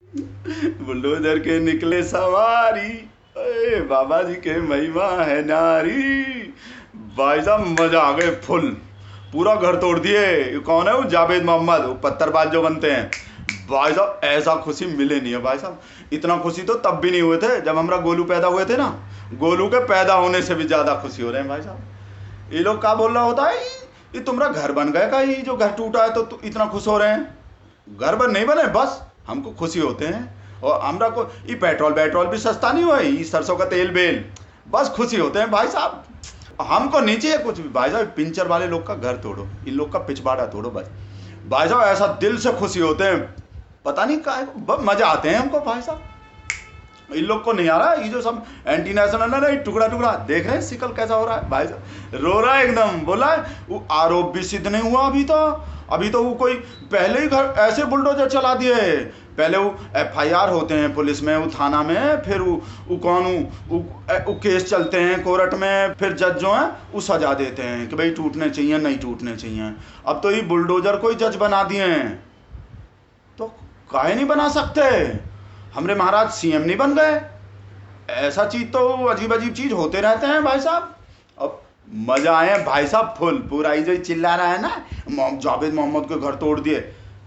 Bulldozer के निकले सवारी, अरे बाबा जी के महिमा है नारी। भाई साहब मजा आ गए फुल, पूरा घर तोड़ दिए। ये कौन है वो? जावेद मोहम्मद, वो पत्थरबाज जो बनते हैं। भाई साहब ऐसा खुशी मिले नहीं है भाई साहब। इतना खुशी तो तब भी नहीं हुए थे जब हमारा गोलू पैदा हुए थे ना। गोलू के पैदा होने से भी ज्यादा खुशी हो रहे हैं भाई साहब। ये लोग क्या बोल रहा होता है, ये तुम्हारा घर बन गया का? ये जो घर टूटा है तो इतना खुश हो रहे हैं? घर बन नहीं बने, बस हमको खुशी होते हैं। और हमरा को ये पेट्रोल भी सस्ता नहीं हुआ, ये सरसों का तेल बेल, बस खुशी होते हैं भाई साहब। हमको नहीं चाहिए कुछ भी भाई साहब। पिंचर वाले लोग का घर तोड़ो, इन लोग का पिछवाड़ा तोड़ो बस। भाई साहब ऐसा दिल से खुशी होते हैं, पता नहीं का मजा आते हैं हमको भाई साहब। इन लोग को नहीं आ रहा, ये जो सब एंटी नेशनल है ना, टुकड़ा टुकड़ा देख रहे हैं सिकल कैसा हो रहा है भाई साहब। रो रहा है एकदम, बोला है वो आरोप भी सिद्ध नहीं हुआ अभी तो वो कोई पहले ही घर ऐसे बुलडोजर चला दिए। पहले वो एफआईआर होते हैं पुलिस में, वो थाना में, फिर वो कौन वो केस चलते हैं कोर्ट में, फिर जज जो है वो सजा देते हैं कि भाई टूटने चाहिए नहीं टूटने चाहिए। अब तो ये बुलडोजर को ही जज बना दिए हैं, तो काहे नहीं बना सकते? हमरे महाराज सीएम नहीं बन गए? ऐसा चीज तो अजीब अजीब चीज होते रहते हैं भाई साहब। अब मजा आए भाई साहब फुल। पूरा ही जो चिल्ला रहा है ना, जावेद मोहम्मद के घर तोड़ दिए।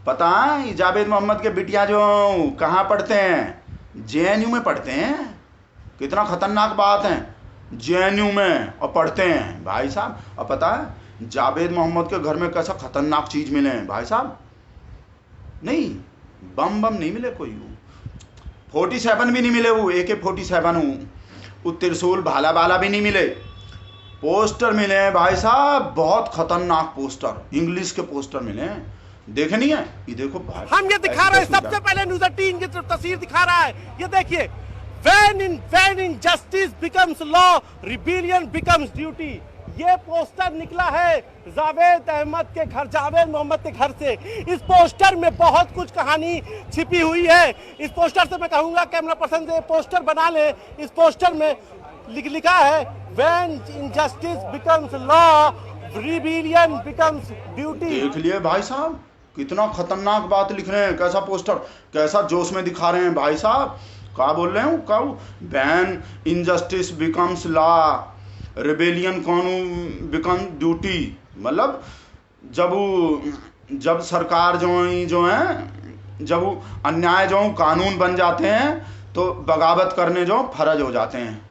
पता है जावेद मोहम्मद के बिटिया जो कहाँ पढ़ते हैं? जेएनयू में पढ़ते हैं। कितना खतरनाक बात है, जेएनयू में और पढ़ते हैं भाई साहब। अब पता है जावेद मोहम्मद के घर में कैसा खतरनाक चीज मिले हैं भाई साहब? नहीं, बम नहीं मिले, कोई 47 भी नहीं मिले, वो AK-47 वो त्रिशूल भाला बाला भी नहीं मिले। पोस्टर मिले हैं भाई साहब, बहुत खतरनाक पोस्टर, इंग्लिश के पोस्टर मिले हैं। देखे नहीं है? ये देखो भाई, हम ये दिखा रहे हैं सबसे पहले न्यूज़ 18 की तरफ तस्वीर दिखा रहा है। ये देखिए, when injustice becomes law, rebellion becomes duty। ये पोस्टर निकला है जावेद मोहम्मद के घर से। इस पोस्टर में बहुत कुछ कहानी छिपी हुई है। इस पोस्टर से मैं कहूंगा कैमरा पर्सन से पोस्टर बना ले। इस पोस्टर में लिखा है when injustice becomes law, rebellion becomes duty। देख लिए भाई साहब, कितना खतरनाक बात लिख रहे हैं। कैसा पोस्टर, कैसा जोश में दिखा रहे हैं भाई साहब। क्या बोल रहे हैं? कब when injustice becomes law, rebellion कानून बिकम ड्यूटी। मतलब जब सरकार जो है जब वो अन्याय जो कानून बन जाते हैं तो बगावत करने जो फर्ज हो जाते हैं।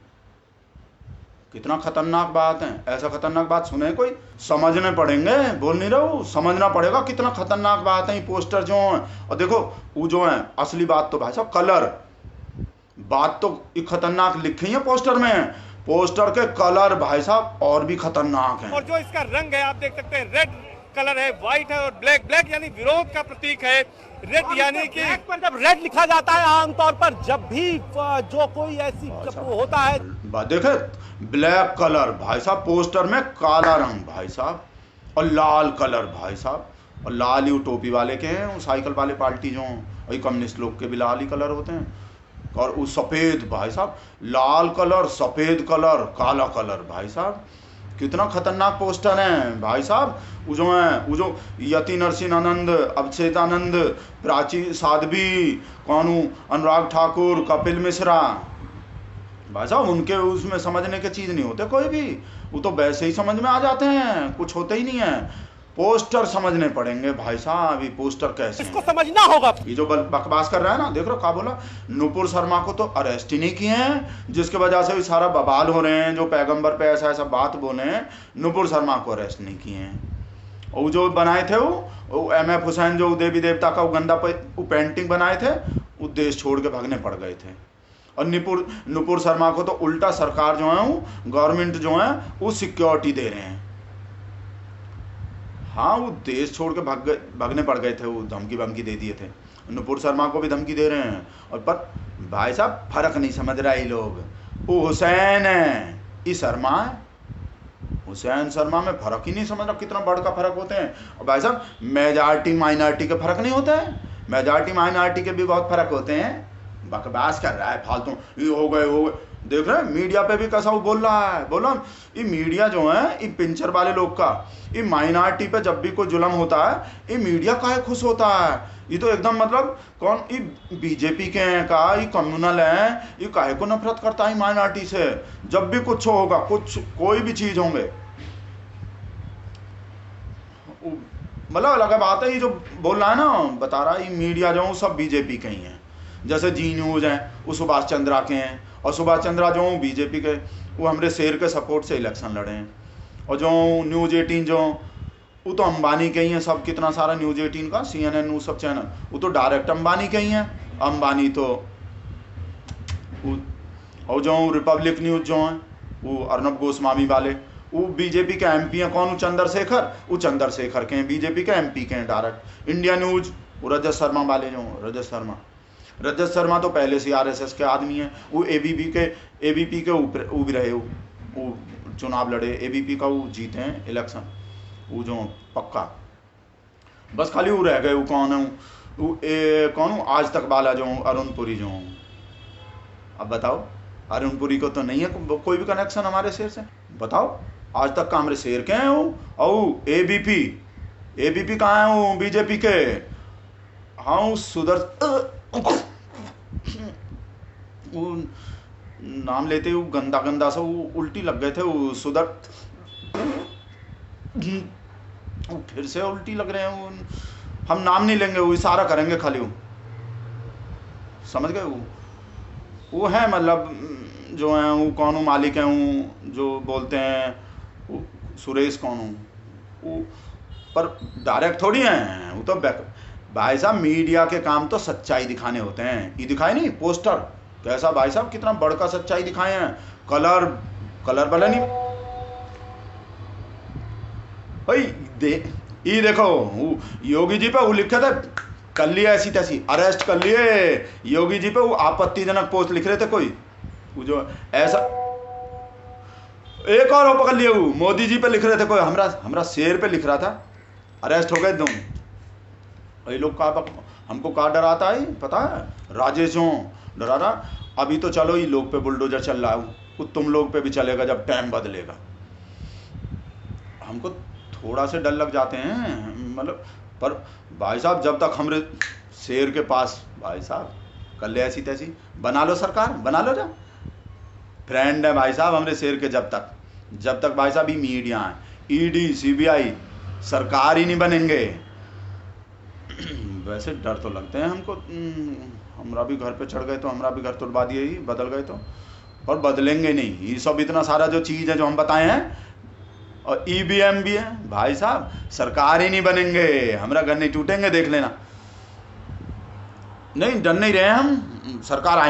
कितना खतरनाक बात है। ऐसा खतरनाक बात सुने कोई? समझने पड़ेंगे, बोल नहीं रहा हूँ, समझना पड़ेगा कितना खतरनाक बात है ये पोस्टर जो है। और देखो वो जो है असली बात तो भाई साहब कलर, बात तो ये खतरनाक लिखी है पोस्टर में। पोस्टर के कलर भाई साहब और भी खतरनाक हैं। और जो इसका रंग है आप देख सकते हैं, रेड कलर है, व्हाइट है और ब्लैक यानी विरोध का प्रतीक है। रेड यानी कि पर जब रेड लिखा जाता है आमतौर पर जब भी जो कोई ऐसी होता है। देखे ब्लैक कलर भाई साहब, पोस्टर में काला रंग भाई साहब और लाल कलर भाई साहब। और लाल ही टोपी वाले के हैं, वो साइकिल वाले पार्टी जो वही कम्युनिस्ट लोग के भी लाल ही कलर होते हैं। और वो सफ़ेद भाई साहब, लाल कलर, सफ़ेद कलर, काला कलर भाई साहब। कितना खतरनाक पोस्टर है भाई साहब। वो जो यति नरसिंह आनंद, अभिषेकानंद, प्राची साध्वी, कौनू अनुराग ठाकुर, कपिल मिश्रा भाई साहब, उनके उसमें समझने की चीज़ नहीं होते कोई भी। वो तो वैसे ही समझ में आ जाते हैं, कुछ होते ही नहीं है। पोस्टर समझने पड़ेंगे भाई साहब, ये पोस्टर कैसे इसको समझना होगा। ये जो बकवास कर रहा है ना, देख रहे हो क्या बोला? नुपुर शर्मा को तो अरेस्ट ही नहीं किए हैं, जिसके वजह से भी सारा बवाल हो रहे हैं। जो पैगंबर पे ऐसा बात बोले हैं, नुपुर शर्मा को अरेस्ट नहीं किए हैं। और जो बनाए थे वो MF हुसैन, जो देवी देवता का वो गंदा वो पेंटिंग बनाए थे, वो देश छोड़ के भागने पड़ गए थे। और नुपुर शर्मा को तो उल्टा सरकार जो है वो गवर्नमेंट जो है वो सिक्योरिटी दे रहे हैं। हाँ, वो देश छोड़ के भागने पड़ गए थे, वो धमकी दे दिए थे। नुपुर शर्मा को भी धमकी दे रहे हैं। और पर भाई साहब फर्क नहीं समझ रहा ये लोग। वो हुसैन है, ये शर्मा है। हुसैन शर्मा में फर्क ही नहीं समझ रहा, कितना बड़ का फर्क होते हैं। और भाई साहब मेजॉरिटी माइनॉरिटी के फर्क नहीं होता है, मेजॉरिटी माइनॉरिटी के भी बहुत फर्क होते हैं। बकवास कर रहा है फालतू, ये हो गए देख रहे हैं मीडिया पे भी कैसा वो बोल रहा है। बोलो ये मीडिया जो है ये पिंचर वाले लोग का, ये माइनॉरिटी पे जब भी कोई जुल्म होता है ये मीडिया काहे खुश होता है। ये तो एकदम मतलब कौन ये बीजेपी के हैं का, ये कम्युनल हैं, ये काहे को नफरत करता है माइनॉरिटी से। जब भी कुछ होगा, कुछ कोई भी चीज होंगे, मतलब अलग बात है। ये जो बोल रहा है ना, बता रहा है ये मीडिया जो सब बीजेपी के ही हैं। जैसे जी न्यूज हैं वो सुभाष चंद्रा के हैं, और सुभाष चंद्रा जो बीजेपी के, वो हमारे शेर के सपोर्ट से इलेक्शन लड़े हैं। और जो न्यूज़ 18 जो वो तो अंबानी के ही हैं सब। कितना सारा न्यूज़ 18 का CNN न्यूज़ सब चैनल वो तो डायरेक्ट अंबानी के ही हैं। अंबानी तो और जो रिपब्लिक न्यूज़ जो है वो अर्नब गोस्वामी वाले, वो बीजेपी के MP हैं। कौन? चंद्रशेखर, वो चंद्रशेखर के हैं, बीजेपी के MP के हैं डायरेक्ट। इंडिया न्यूज़ वो रजत शर्मा वाले जो, रजत शर्मा तो पहले से RSS के आदमी हैं। वो ABP के ऊपर वो भी रहे, वो चुनाव लड़े, ABP का वो जीते हैं इलेक्शन, वो जो पक्का। बस खाली वो रह गए, वो कौन है वो कौन हूँ आज तक वाला जो अरुण पुरी जो। अब बताओ, अरुण पुरी को तो नहीं है कोई भी कनेक्शन हमारे शेर से। बताओ, आज तक का हमारे शेर के हैं वो। और ABP कहाँ है वो? बीजेपी के। हाँ वो नाम लेते वो गंदा सा वो उल्टी लग गए थे। वो वो फिर से उल्टी लग रहे हैं। वो हम नाम नहीं लेंगे, वो इशारा करेंगे खाली, वो समझ गए। वो है मतलब जो है वो कौन हूँ मालिक है वो जो बोलते हैं वो सुरेश कौन हूँ वो, पर डायरेक्ट थोड़ी हैं वो तो। भाई साहब मीडिया के काम तो सच्चाई दिखाने होते हैं। ये दिखाए नहीं पोस्टर कैसा, भाई साहब कितना बड़का सच्चाई दिखाए हैं। कलर वाला नहीं भाई ये देखो योगी जी पे वो लिखे थे कर लिया ऐसी तैसी, अरेस्ट कर लिए योगी जी पे। वो आपत्तिजनक पोस्ट लिख रहे थे कोई, वो जो ऐसा एक और पकड़ लिए, वो मोदी जी पे लिख रहे थे कोई, हमरा शेर पे लिख रहा था, अरेस्ट हो गए दोनों। ये लोग का हमको कहा डराता है पता है, राजेश जो डरा रहा। अभी तो चलो ये लोग पे बुलडोजर चल रहा है, वो तुम लोग पे भी चलेगा जब टाइम बदलेगा। हमको थोड़ा से डर लग जाते हैं मतलब। पर भाई साहब जब तक हमरे शेर के पास, भाई साहब कर ले ऐसी तैसी, बना लो सरकार, बना लो, जा फ्रेंड है भाई साहब हमरे शेर के। जब तक भाई साहब ये मीडिया है, ED CBI सरकार ही नहीं बनेंगे। वैसे डर तो लगते हैं हमको। हमरा भी घर पे चढ़ गए तो हमरा भी घर तोड़वा दिए, ही बदल गए तो, और बदलेंगे नहीं। ये सब इतना सारा जो चीज़ है जो हम बताए हैं, और EVM भी है भाई साहब, सरकार ही नहीं बनेंगे। हमरा घर नहीं टूटेंगे, देख लेना। नहीं डर नहीं रहे हम, सरकार आए